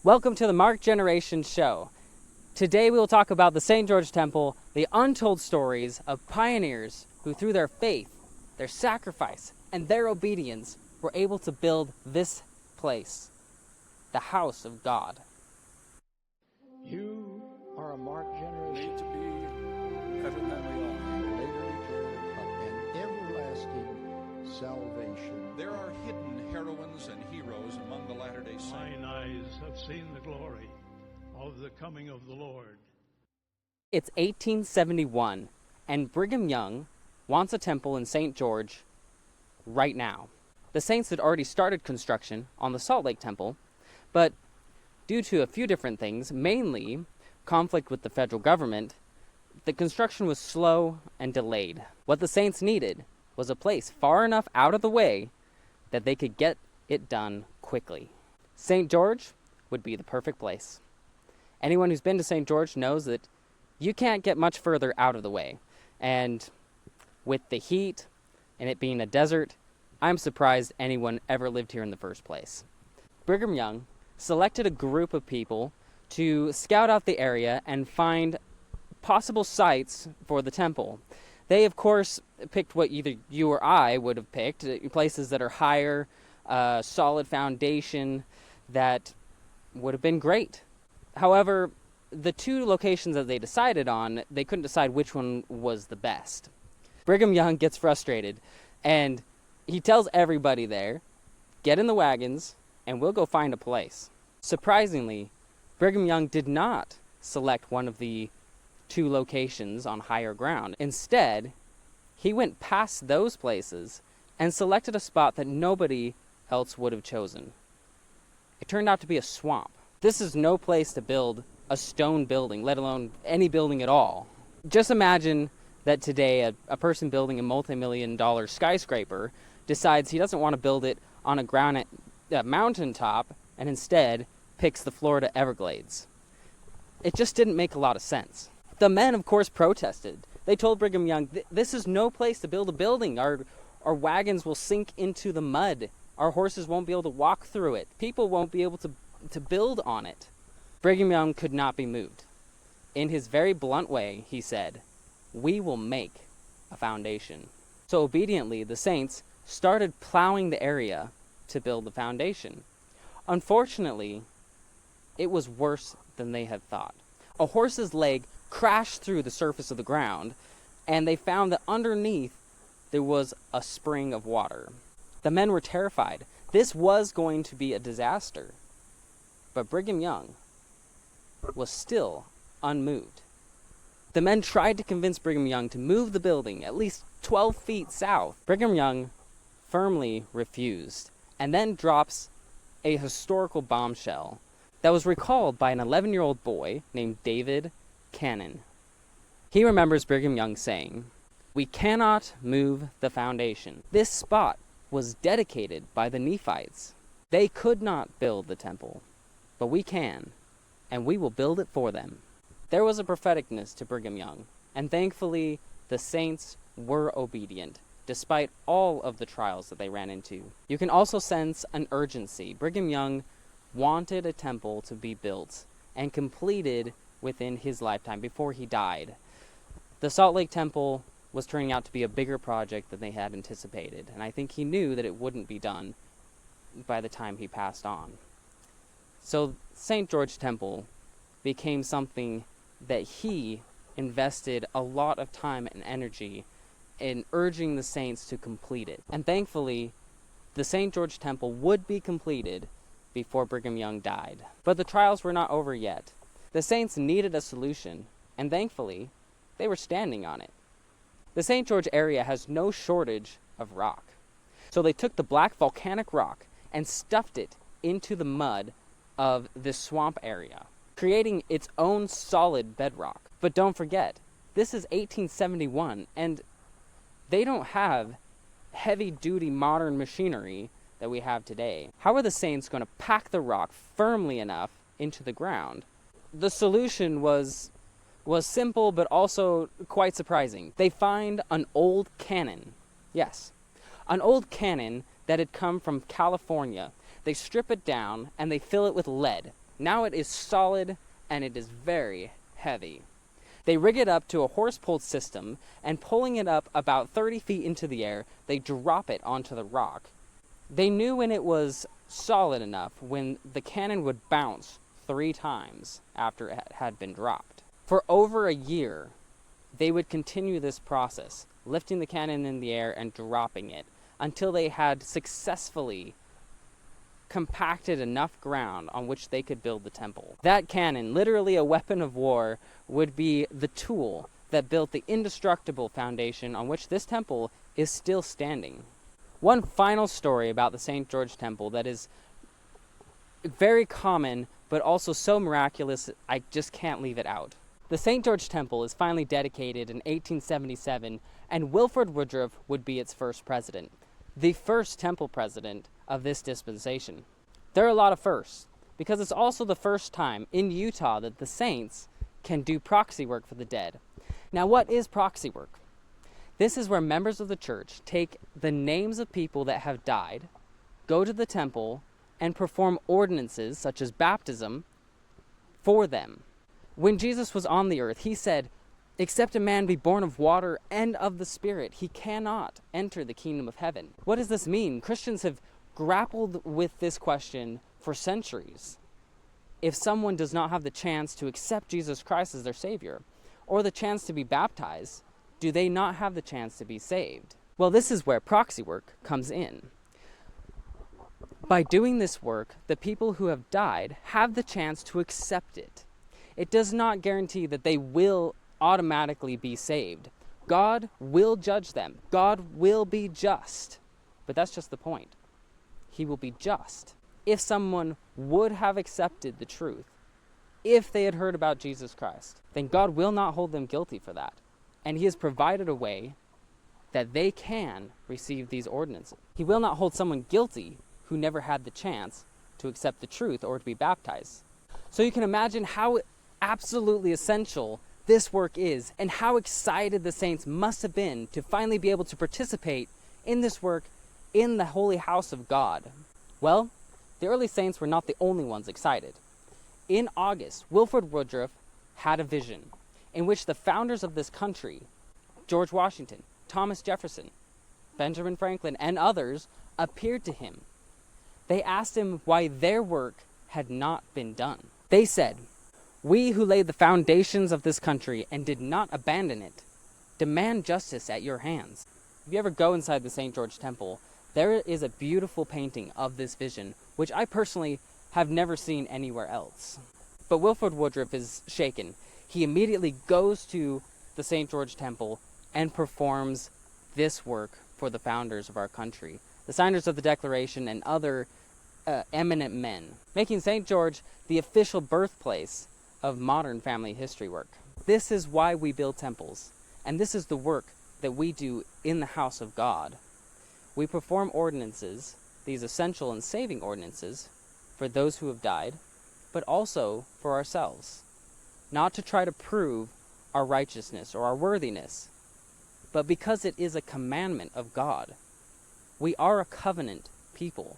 Welcome to the Mark Generation Show. Today we will talk about the St. George Temple, the untold stories of pioneers who through their faith, their sacrifice, and their obedience were able to build this place, the house of God. You are a Mark generation. Made to be better than we are. Later declared of an everlasting salvation. There are hidden heroines and heroes among the Latter-day Saints. Mine eyes have seen the glory of the coming of the Lord. It's 1871, and Brigham Young wants a temple in St. George right now. The Saints had already started construction on the Salt Lake Temple, but due to a few different things, mainly conflict with the federal government, the construction was slow and delayed. What the Saints needed was a place far enough out of the way that they could get it done quickly. St. George would be the perfect place. Anyone who's been to St. George knows that you can't get much further out of the way. And with the heat and it being a desert, I'm surprised anyone ever lived here in the first place. Brigham Young selected a group of people to scout out the area and find possible sites for the temple. They, of course, picked what either you or I would have picked, places that are higher, solid foundation that would have been great. However, the two locations that they decided on, they couldn't decide which one was the best. Brigham Young gets frustrated, and he tells everybody there, get in the wagons, and we'll go find a place. Surprisingly, Brigham Young did not select one of the two locations on higher ground. Instead, he went past those places and selected a spot that nobody else would have chosen. It turned out to be a swamp. This is no place to build a stone building, let alone any building at all. Just imagine that today a person building a multi-million-dollar skyscraper decides he doesn't want to build it on a granite mountaintop and instead picks the Florida Everglades. It just didn't make a lot of sense. The men, of course, protested. They told Brigham Young, this is no place to build a building. Our wagons will sink into the mud. Our horses won't be able to walk through it. People won't be able to build on it. Brigham Young could not be moved. In his very blunt way, he said, we will make a foundation. So obediently, the Saints started plowing the area to build the foundation. Unfortunately, it was worse than they had thought. A horse's leg crashed through the surface of the ground, and they found that underneath there was a spring of water. The men were terrified. This was going to be a disaster. But Brigham Young was still unmoved. The men tried to convince Brigham Young to move the building at least 12 feet south. Brigham Young firmly refused, and then drops a historical bombshell that was recalled by an 11-year-old boy named David Cannon. He remembers Brigham Young saying, we cannot move the foundation. This spot was dedicated by the Nephites. They could not build the temple, but we can, and we will build it for them. There was a propheticness to Brigham Young, and thankfully the Saints were obedient, despite all of the trials that they ran into. You can also sense an urgency. Brigham Young wanted a temple to be built and completed within his lifetime before he died. The Salt Lake Temple was turning out to be a bigger project than they had anticipated, and I think he knew that it wouldn't be done by the time he passed on. So St. George Temple became something that he invested a lot of time and energy in urging the Saints to complete it. And thankfully, the St. George Temple would be completed before Brigham Young died. But the trials were not over yet. The Saints needed a solution, and thankfully, they were standing on it. The St. George area has no shortage of rock. So they took the black volcanic rock and stuffed it into the mud of this swamp area, creating its own solid bedrock. But don't forget, this is 1871, and they don't have heavy-duty modern machinery that we have today. How are the Saints going to pack the rock firmly enough into the ground? The solution was simple, but also quite surprising. They find an old cannon. Yes, an old cannon that had come from California. They strip it down, and they fill it with lead. Now it is solid and it is very heavy. They rig it up to a horse-pulled system, and pulling it up about 30 feet into the air, they drop it onto the rock. They knew when it was solid enough when the cannon would bounce 3 times after it had been dropped. For over a year, they would continue this process, lifting the cannon in the air and dropping it, until they had successfully compacted enough ground on which they could build the temple. That cannon, literally a weapon of war, would be the tool that built the indestructible foundation on which this temple is still standing. One final story about the St. George Temple that is very common, but also so miraculous, I just can't leave it out. The St. George Temple is finally dedicated in 1877, and Wilford Woodruff would be its first president, the first temple president of this dispensation. There are a lot of firsts, because it's also the first time in Utah that the saints can do proxy work for the dead. Now, what is proxy work? This is where members of the church take the names of people that have died, go to the temple, and perform ordinances such as baptism for them. When Jesus was on the earth, he said, "Except a man be born of water and of the Spirit, he cannot enter the kingdom of heaven." What does this mean? Christians have grappled with this question for centuries. If someone does not have the chance to accept Jesus Christ as their Savior, or the chance to be baptized, do they not have the chance to be saved? Well, this is where proxy work comes in. By doing this work, the people who have died have the chance to accept it. It does not guarantee that they will automatically be saved. God will judge them. God will be just. But that's just the point. He will be just. If someone would have accepted the truth, if they had heard about Jesus Christ, then God will not hold them guilty for that. And he has provided a way that they can receive these ordinances. He will not hold someone guilty who never had the chance to accept the truth or to be baptized. So you can imagine how absolutely essential this work is, and how excited the saints must have been to finally be able to participate in this work in the holy house of God. Well, the early saints were not the only ones excited. In August, Wilford Woodruff had a vision in which the founders of this country, George Washington, Thomas Jefferson, Benjamin Franklin, and others, appeared to him. They asked him why their work had not been done. They said, "We who laid the foundations of this country and did not abandon it, demand justice at your hands." If you ever go inside the St. George Temple, there is a beautiful painting of this vision, which I personally have never seen anywhere else. But Wilford Woodruff is shaken. He immediately goes to the St. George Temple and performs this work for the founders of our country, the signers of the Declaration and other eminent men, making St. George the official birthplace of modern family history work. This is why we build temples, and this is the work that we do in the house of God. We perform ordinances, these essential and saving ordinances, for those who have died, but also for ourselves, not to try to prove our righteousness or our worthiness, but because it is a commandment of God. We are a covenant people,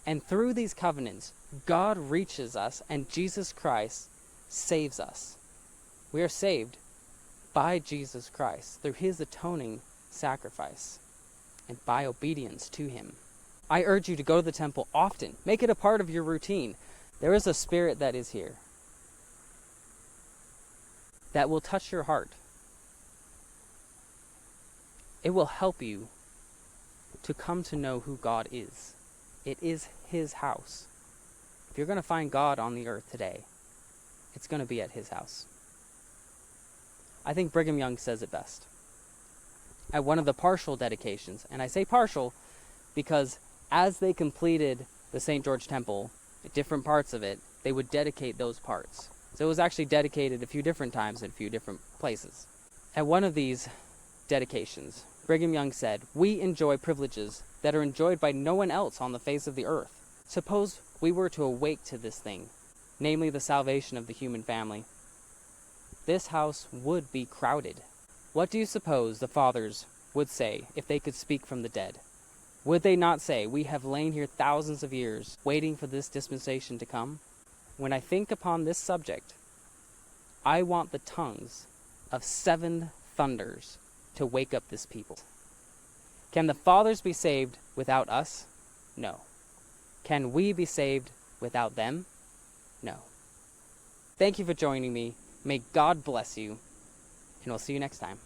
and through these covenants, God reaches us, and Jesus Christ saves us. We are saved by Jesus Christ through his atoning sacrifice and by obedience to him. I urge you to go to the temple often. Make it a part of your routine. There is a spirit that is here that will touch your heart. It will help you to come to know who God is. It is his house. If you're going to find God on the earth today, it's going to be at his house. I think Brigham Young says it best. At one of the partial dedications, and I say partial because as they completed the St. George Temple, different parts of it, they would dedicate those parts. So it was actually dedicated a few different times in a few different places. At one of these dedications, Brigham Young said, "We enjoy privileges that are enjoyed by no one else on the face of the earth. Suppose we were to awake to this thing, namely the salvation of the human family. This house would be crowded. What do you suppose the fathers would say if they could speak from the dead? Would they not say, 'We have lain here thousands of years, waiting for this dispensation to come'? when I think upon this subject, I want the tongues of 7 thunders to wake up this people. Can the fathers be saved without us? No. Can we be saved without them? No. Thank you for joining me. May God bless you, and we'll see you next time.